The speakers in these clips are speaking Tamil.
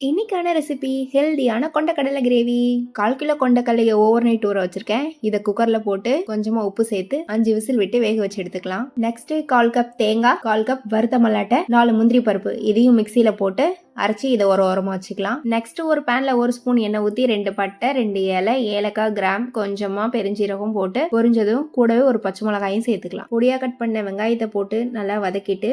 இன்னைக்கான ரெசிபி ஹெல்தியான கொண்டக்கடலை கிரேவி. 1/4 கிலோ கொண்டக்கடலையை ஓவர் நைட் ஊற வச்சிருக்கேன். இதை குக்கர்ல போட்டு கொஞ்சமா உப்பு சேர்த்து 5 விசில் விட்டு வேக வச்சு எடுத்துக்கலாம். நெக்ஸ்ட் 1/4 கப் தேங்காய், 1/4 கப் வறுத்த மல்லாட்டை, 4 முந்திரி பருப்பு இதையும் மிக்சியில போட்டு அரைச்சி இதை ஓரமா வச்சுக்கலாம். நெக்ஸ்ட் ஒரு பேன்ல 1 ஸ்பூன் எண்ணெய் ஊற்றி 2 பட்டை, 2 இலை, ஏலக்காய், கிராம், கொஞ்சமா பெருஞ்சீரகம் போட்டு பொரிஞ்சதும் கூடவே ஒரு பச்சை மிளகாயும் சேர்த்துக்கலாம். பொடியா கட் பண்ண வெங்காயத்தை போட்டு நல்லா வதக்கிட்டு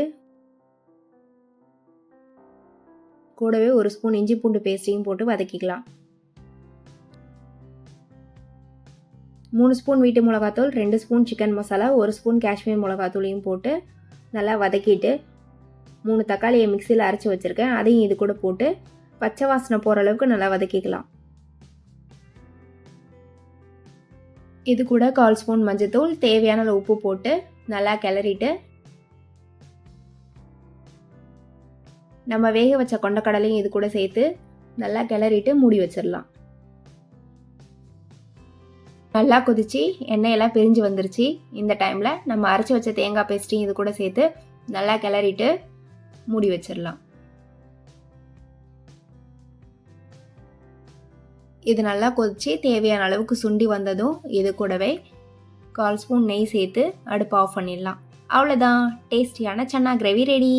கூடவே 1 ஸ்பூன் இஞ்சி பூண்டு பேஸ்ட்டையும் போட்டு வதக்கிக்கலாம். 3 ஸ்பூன் வீட்டு மிளகாத்தூள், 2 spoon chicken masala, 1 spoon Kashmir மிளகாத்தூளையும் போட்டு நல்லா வதக்கிட்டு 3 தக்காளியை மிக்சியில் அரைச்சி வச்சுருக்கேன். அதையும் இது கூட போட்டு பச்சை வாசனை போகிற அளவுக்கு நல்லா வதக்கிக்கலாம். இது கூட 1/4 ஸ்பூன் மஞ்சத்தூள், தேவையான உப்பு போட்டு நல்லா கிளறிட்டு நம்ம வேக வச்ச கொண்டக்கடலையும் இது கூட சேர்த்து நல்லா கிளறிட்டு மூடி வச்சிடலாம். நல்லா கொதிச்சு எண்ணெயெல்லாம் பிரிஞ்சு வந்துருச்சு. இந்த டைமில் நம்ம அரைச்சி வச்ச தேங்காய் பேஸ்ட்டையும் இது கூட சேர்த்து நல்லா கிளறிட்டு மூடி வச்சிடலாம். இது நல்லா கொதிச்சு தேவையான அளவுக்கு சுண்டி வந்ததும் இது கூடவே 1/4 ஸ்பூன் நெய் சேர்த்து அடுப்பு ஆஃப் பண்ணிடலாம். அவ்வளோதான், டேஸ்டியான சன்னா கிரேவி ரெடி.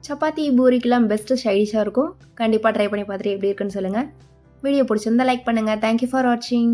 சப்பாத்தி பூரிக்கெலாம் பெஸ்ட்டு சைடிஷாக இருக்கும். கண்டிப்பாக ட்ரை பண்ணி பார்த்துட்டு எப்படி இருக்குன்னு சொல்லுங்கள். வீடியோ பிடிச்சிருந்தா லைக் பண்ணுங்கள். தேங்க்யூ ஃபார் வாட்சிங்.